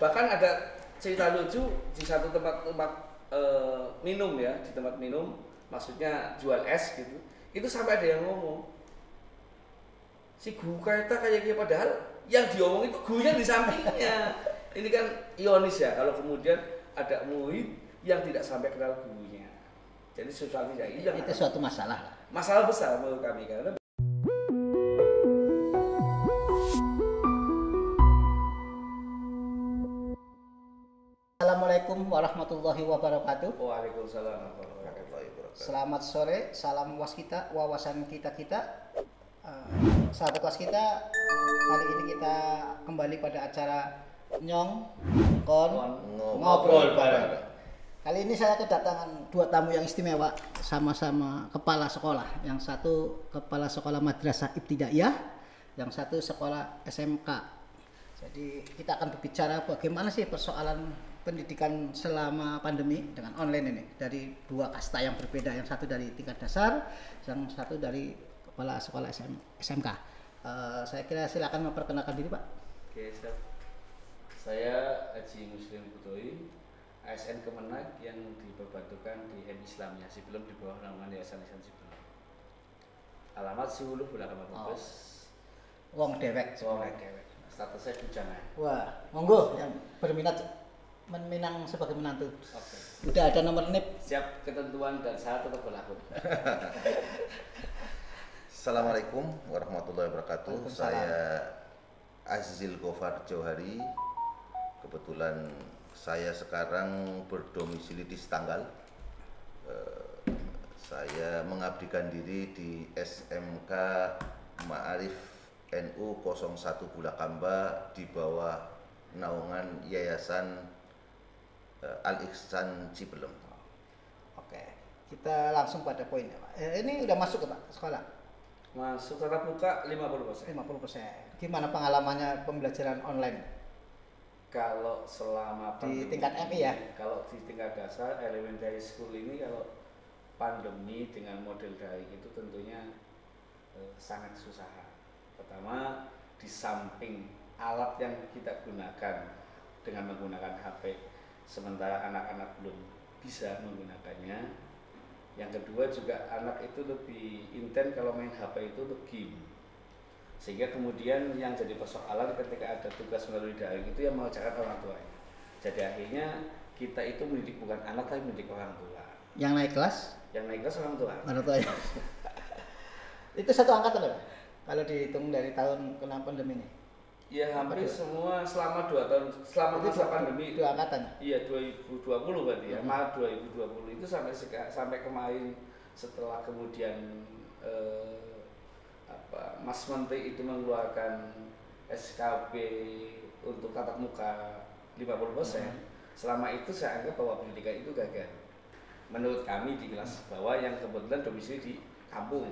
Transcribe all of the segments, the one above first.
Bahkan ada cerita lucu di satu tempat minum ya, di tempat minum, maksudnya jual es gitu. Itu sampai ada yang ngomong, si guru kita kayak gini, padahal yang diomong itu gurunya di sampingnya. Ini kan ironis ya, kalau kemudian ada murid yang tidak sampai kenal gurunya. Jadi sesuatu yang itu suatu masalah. Masalah besar menurut kami karena Assalamualaikum warahmatullahi wabarakatuh. Waalaikumsalam warahmatullahi wabarakatuh. Selamat sore, salam waskita, wawasan kita. Sahabat waskita, kali ini kita kembali pada acara ngobrol bareng. Kali ini saya kedatangan dua tamu yang istimewa, sama-sama kepala sekolah. Yang satu kepala sekolah Madrasah Ibtidaiyah, yang satu sekolah SMK. Jadi kita akan berbicara bagaimana sih persoalan pendidikan selama pandemi dengan online ini, dari dua kasta yang berbeda, yang satu dari tingkat dasar, yang satu dari kepala sekolah SMK. Saya kira silakan memperkenalkan diri, Pak. Oke, siap. Saya Haji Muslim Butoy, ASN Kemenag yang diperbantukan di HEM Islamiyah Sibelum di bawah naungan Yayasan Ihsan Sibelum. Alamat Siwuluh Bulakamat Mabes. Wong dewek. Status saya bujangan. Wah, monggo yang berminat meminang sebagai menantu. Oke. Udah ada nomor NIP. Siap, ketentuan dan syarat tetap berlaku. Assalamualaikum warahmatullahi wabarakatuh. Saya Azizil Gofar Johari. Kebetulan saya sekarang berdomisili di Setanggal. Saya mengabdikan diri di SMK Ma'arif NU 01 Bulakamba di bawah naungan Yayasan Al-Ihsan Cibelem. Oke, kita langsung pada poinnya, Pak. Ini udah masuk ke Pak sekolah? Masuk tatap muka 50%. 50%. Gimana pengalamannya pembelajaran online? Kalau selama Di pandemi, tingkat MI ya? Kalau di tingkat dasar elementary school ini, kalau pandemi dengan model daring itu tentunya sangat susah. Pertama, di samping alat yang kita gunakan dengan menggunakan HP, sementara anak-anak belum bisa menggunakannya. Yang kedua juga anak itu lebih intens kalau main HP itu untuk game. Sehingga kemudian yang jadi persoalan ketika ada tugas melalui daring itu yang mengerjakan orang tuanya. Jadi akhirnya kita itu mendidik bukan anak tapi mendidik orang tua. Yang naik kelas? Yang naik kelas orang tua. Orang tua ya. Itu satu angkatan Pak? Kalau dihitung dari tahun kena pandemi ini? Ya hampir semua selama 2 tahun, selama masa pandemi. Dua angkatan? Iya 2020 berarti ya, Maret 2020 itu sampai kemarin setelah kemudian Mas Menteri itu mengeluarkan SKB untuk tatap muka 50%. Selama itu saya anggap bahwa pendidikan itu gagal. Menurut kami di kelas bawah yang kebetulan domisili di kampung.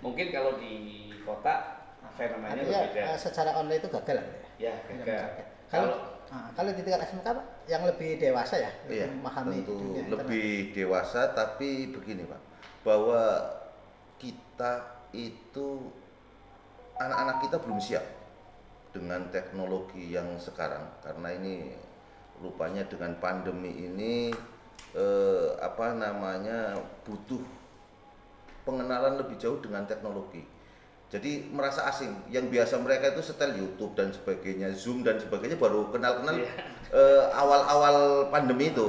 Mungkin kalau di kota fenomenanya berbeda. Secara online itu gagal lah ya? Ya gagal. Kalau di tingkat SMK Pak, yang lebih dewasa ya, Iya, memahami tentu dunia lebih dewasa, tapi begini Pak, bahwa kita itu anak-anak kita belum siap dengan teknologi yang sekarang, karena ini rupanya dengan pandemi ini butuh pengenalan lebih jauh dengan teknologi. Jadi merasa asing. Yang biasa mereka itu setel YouTube dan sebagainya, Zoom dan sebagainya, baru kenal-kenal awal-awal pandemi itu.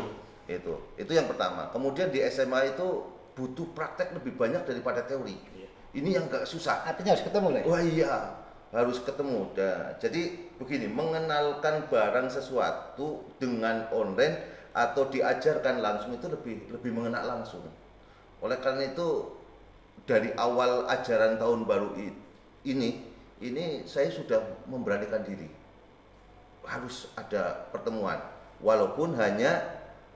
Itu yang pertama. Kemudian di SMA itu butuh praktek lebih banyak daripada teori. Ini yang gak susah. Artinya harus ketemu lah ya? Wah iya, harus ketemu. Jadi begini, mengenalkan barang sesuatu dengan online atau diajarkan langsung itu lebih mengena langsung. Oleh karena itu dari awal ajaran tahun baru ini saya sudah memberanikan diri. Harus ada pertemuan, walaupun hanya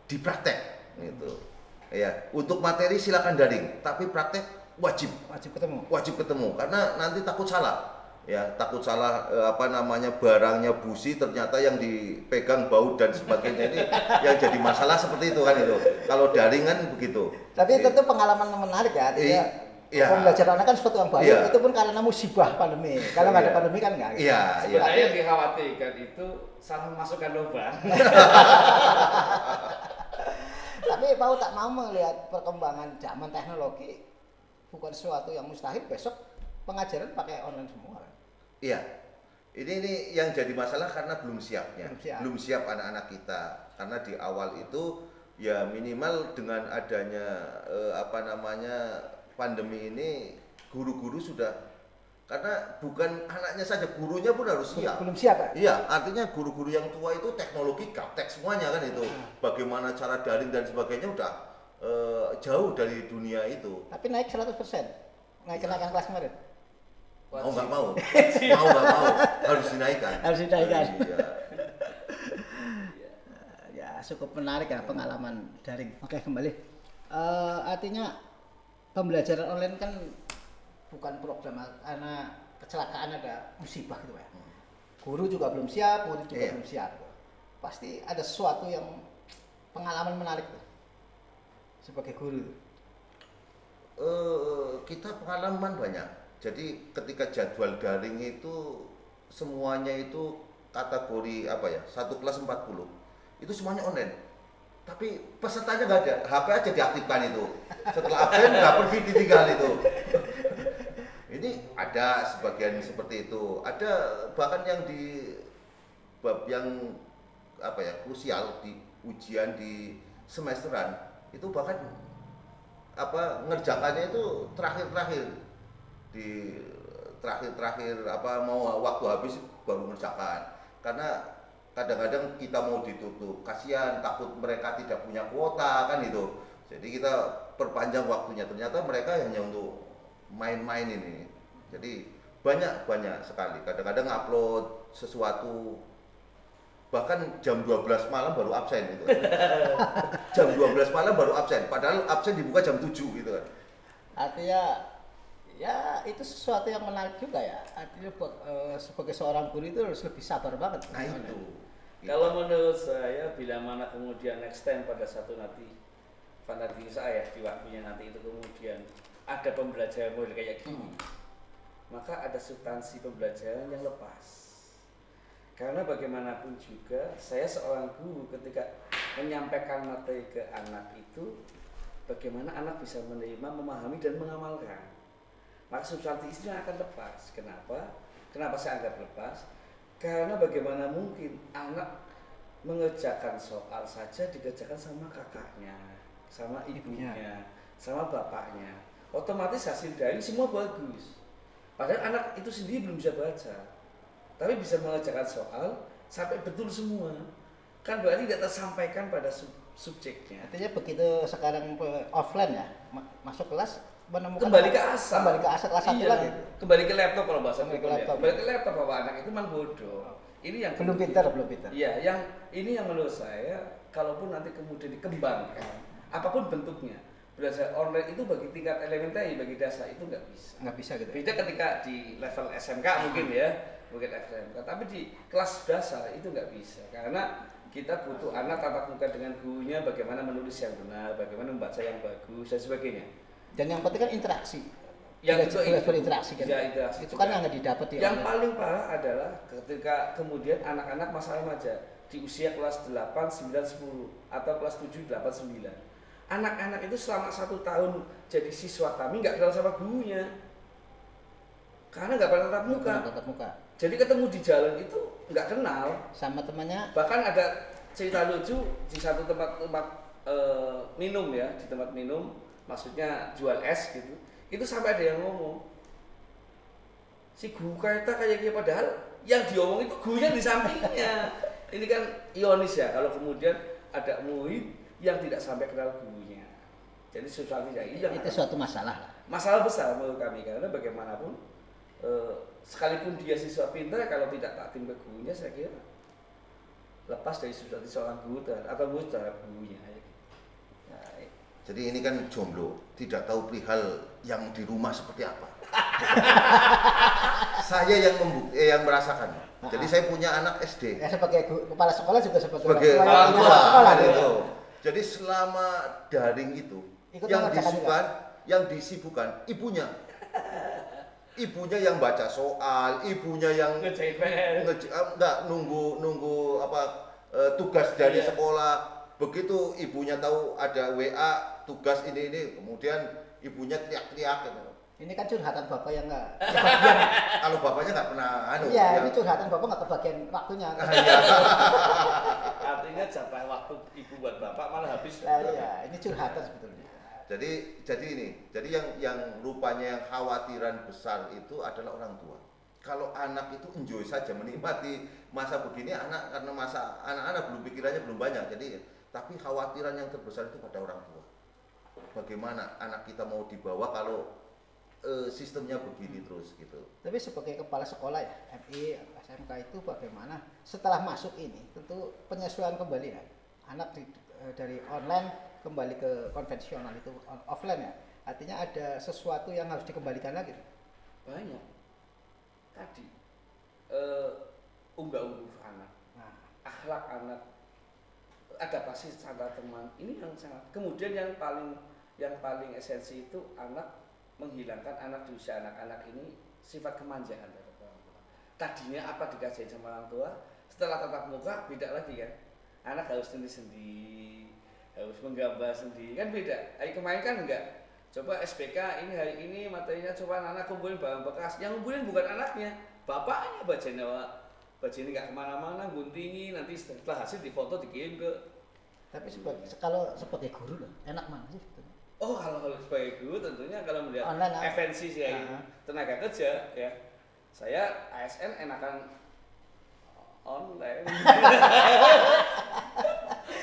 di praktek gitu. Ya, untuk materi silakan daring, tapi praktek wajib ketemu karena nanti takut salah barangnya busi, ternyata yang dipegang bau dan sebagainya. Ini yang jadi masalah seperti itu kan. Itu kalau daringan begitu. Tapi itu pengalaman menarik ya, artinya Iya. Pembelajaran online kan sesuatu yang baru, Iya. itu pun karena musibah pandemi. Kalau nggak ada Iya. pandemi kan nggak. Iya, iya. Sebenarnya yang dikhawatirkan itu salah masukkan lubang. Tapi mau tak mau melihat perkembangan zaman teknologi bukan sesuatu yang mustahil, besok pengajaran pakai online semua. Iya. Ini yang jadi masalah karena belum siapnya. Belum siap. Belum siap anak-anak kita. Karena di awal itu ya minimal dengan adanya pandemi ini guru-guru sudah, karena bukan anaknya saja, gurunya pun harus siap. Belum siap kan? Iya, artinya guru-guru yang tua itu teknologi gaptek semuanya kan itu. Bagaimana cara daring dan sebagainya udah jauh dari dunia itu. Tapi naik 100%. Naik kenaikan kelas kemarin. Mau nggak mau, mau nggak mau harus dinaikkan. Harus dinaikkan. Iya. Ya cukup menarik ya pengalaman daring. Oke, kembali. Artinya pembelajaran online kan bukan program karena kecelakaan, ada musibah gitu ya. Guru juga belum siap, murid juga belum siap. Pasti ada sesuatu yang pengalaman menarik tuh sebagai guru. Kita pengalaman banyak. Jadi ketika jadwal daring itu semuanya itu kategori 1 kelas 40 itu semuanya online. Tapi pesertanya nggak ada, HP aja diaktifkan itu. Setelah absen nggak pergi ditinggal itu. Ini ada sebagian seperti itu. Ada bahkan yang di bab yang krusial di ujian di semesteran itu bahkan ngerjakannya itu terakhir-terakhir mau waktu habis baru ngerjakan, karena kadang-kadang kita mau ditutup, kasihan takut mereka tidak punya kuota kan itu, jadi kita perpanjang waktunya, ternyata mereka hanya untuk main-main ini. Jadi banyak sekali, kadang-kadang upload sesuatu bahkan jam 12 malam baru absen gitu. Jam 12 malam baru absen, padahal absen dibuka jam 7 gitu kan. Artinya ya itu sesuatu yang menarik juga ya. Artinya sebagai seorang guru itu harus lebih sabar banget. Nah itu. Kalau menurut saya, bila mana kemudian next time pada satu nanti fanatik saya di waktunya nanti itu kemudian ada pembelajaran model kayak gini, maka ada substansi pembelajaran yang lepas. Karena bagaimanapun juga saya seorang guru ketika menyampaikan materi ke anak itu, bagaimana anak bisa menerima, memahami dan mengamalkan. Maka substansi itu akan lepas. Kenapa? Kenapa saya anggap lepas? Karena bagaimana mungkin anak mengerjakan soal saja dikerjakan sama kakaknya, sama ibunya, sama bapaknya. Otomatis hasil dari semua bagus. Padahal anak itu sendiri belum bisa baca, tapi bisa mengerjakan soal sampai betul semua. Kan berarti tidak tersampaikan pada subjeknya. Artinya begitu sekarang offline ya, masuk kelas menemukan Kembali ke asal. Kembali ke asal kelas 1 Iya. lagi. Kembali ke laptop kalau bahasa Kembali ke kuliah. laptop. Kembali ke laptop bahwa anak itu memang bodoh. Ini yang Belum kemudian- pintar. Iya, ini yang menurut saya kalaupun nanti kemudian dikembangkan apapun bentuknya, belajar online itu bagi tingkat elementer, bagi dasar itu nggak bisa. Nggak bisa gitu. Beda ketika di level SMK mungkin mungkin SMK, tapi di kelas dasar itu nggak bisa karena kita butuh anak tatap muka dengan gurunya, bagaimana menulis yang benar, bagaimana membaca yang bagus dan sebagainya. Dan yang penting kan interaksi. Yang Belajar berinteraksi kan. Ya, interaksi Itu juga. kan yang nggak didapat di Yang online. paling parah adalah ketika kemudian anak-anak masa remaja di usia kelas 8, 9, 10 atau kelas 7, 8, 9. Anak-anak itu selama 1 tahun jadi siswa kami nggak kenal sama gurunya. Karena nggak pernah tatap muka. Tatap muka. Jadi ketemu di jalan itu nggak kenal. Sama temannya. Bahkan ada cerita lucu di satu tempat minum ya, di tempat minum, maksudnya jual es gitu. Itu sampai ada yang ngomong, si guru kita kayak gini, padahal yang diomong itu gurunya di sampingnya. Ini kan ironis ya kalau kemudian ada murid yang tidak sampai kenal gurunya. Jadi substansi Itu suatu masalah lah. masalah besar menurut kami, karena bagaimanapun sekalipun dia siswa pintar, kalau tidak takdim ke gurunya, saya kira lepas dari substansi seorang guru atau murid terhadap gurunya. Jadi ini kan jomblo, tidak tahu perihal yang di rumah seperti apa. Saya yang merasakan. Jadi saya punya anak SD. Ya sebagai kepala sekolah juga sebagai Sebagai orang orang tua tua sekolah kan gitu. itu. Jadi selama daring itu Ikut yang mengerjakan disukai yang disibukkan ibunya. Ibunya yang baca soal, ibunya yang Ngerjain PR. enggak nunggu tugas dari Iya. sekolah. Begitu ibunya tahu ada WA tugas ini, kemudian ibunya teriak-teriak gitu. Ini kan curhatan bapak yang nggak. Kalau bapaknya nggak pernah Iya, ini curhatan bapak nggak kebagian waktunya. Iya. Artinya jatah waktu ibu buat bapak malah habis. Nah, iya, ini curhatan sebetulnya. Jadi yang rupanya yang khawatiran besar itu adalah orang tua. Kalau anak itu enjoy saja menikmati masa begini, karena masa anak-anak belum pikirannya belum banyak. Jadi tapi khawatiran yang terbesar itu pada orang tua. Bagaimana anak kita mau dibawa kalau sistemnya begini terus gitu. Tapi sebagai kepala sekolah ya, MI, SMK itu bagaimana setelah masuk ini tentu penyesuaian kembali ya. Anak dari online kembali ke konvensional itu offline ya. Artinya ada sesuatu yang harus dikembalikan lagi. Banyak. Tadi unggah-ungguh anak, Nah, akhlak anak, adaptasi antar teman. Ini yang sangat. Kemudian yang paling esensi itu anak menghilangkan anak di usia anak-anak ini sifat kemanjaan dari orang tua. Tadinya apa dikasih sama orang tua, setelah tatap muka beda lagi kan. Anak harus sendi-sendi, harus menggambar sendiri, kan beda. Hari kemarin kan enggak. Coba SPK ini hari ini materinya coba anak kumpulin barang bekas. Yang kumpulin bukan anaknya, bapaknya bajanya nggak kemana-mana, guntingin, nanti setelah hasil difoto dikirim ke. tapi kalau sebagai guru loh, enak mana sih? Oh, kalau sebagai guru tentunya kalau melihat Online, FNC saya tenaga kerja ya, saya ASN enakan online.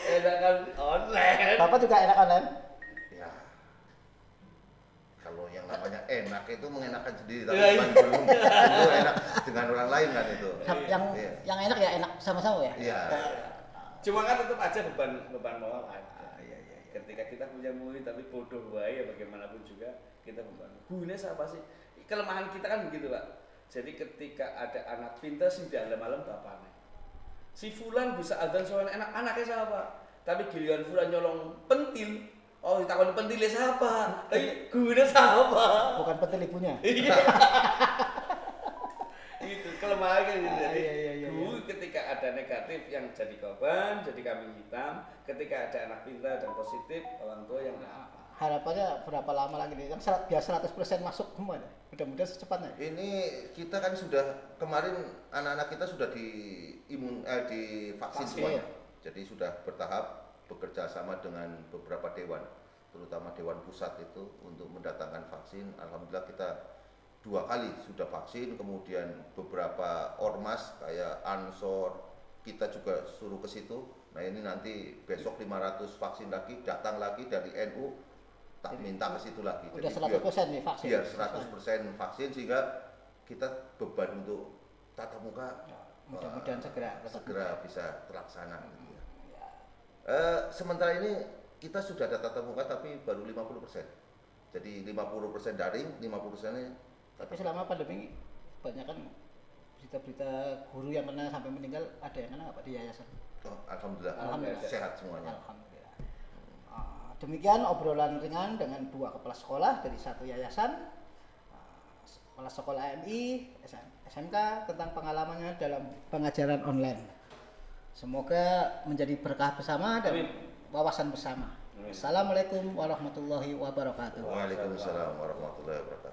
Enakan online. Bapak juga enak online? Ya. Kalau yang namanya enak itu mengenakan sendiri, tapi Iya, bukan belum tentu enak dengan orang lain kan itu. Iya. Yang enak ya enak sama-sama ya? Iya. Cuma kan tetap aja beban moral ada. Iya. Ketika kita punya murid tapi bodoh wae ya bagaimanapun juga kita beban. Gunanya apa sih? Kelemahan kita kan begitu, Pak. Jadi ketika ada anak pintar sih di malam bapaknya. Si Fulan bisa adzan soal anaknya siapa? Tapi giliran Fulan nyolong pentil. Oh, ditakoni pentilnya siapa? Gunanya siapa? Bukan pentil ibunya. Itu kelemahan kan gitu. Jadi Iya. dulu ketika ada negatif yang jadi korban, jadi kambing hitam. Ketika ada anak pintar dan positif, orang tua yang Harapannya berapa lama lagi nih? Yang biar 100% masuk semua deh. Mudah-mudahan secepatnya. Ini kita kan sudah kemarin anak-anak kita sudah divaksin Vaksin. semuanya. Jadi sudah bertahap bekerja sama dengan beberapa dewan, terutama Dewan Pusat itu untuk mendatangkan vaksin. Alhamdulillah kita 2 kali sudah vaksin, kemudian beberapa ormas kayak Ansor kita juga suruh ke situ. Nah ini nanti besok 500 vaksin lagi datang lagi dari NU, tak minta ke situ lagi. Udah Jadi 100% nih vaksin. biar 100% vaksin sehingga kita beban untuk tatap muka Mudah-mudahan segera bisa terlaksana. Gitu ya. Sementara ini kita sudah ada tatap muka tapi baru 50%. Jadi 50% daring, 50%-nya. Tapi selama pandemi banyak kan berita-berita guru yang kena sampai meninggal, ada yang kena nggak Pak di yayasan? Oh, alhamdulillah, Alhamdulillah. sehat semuanya. Alhamdulillah. Demikian obrolan ringan dengan 2 kepala sekolah dari 1 yayasan, kepala sekolah AMI, SMK tentang pengalamannya dalam pengajaran online. Semoga menjadi berkah bersama dan wawasan bersama. Assalamualaikum warahmatullahi wabarakatuh. Waalaikumsalam warahmatullahi wabarakatuh.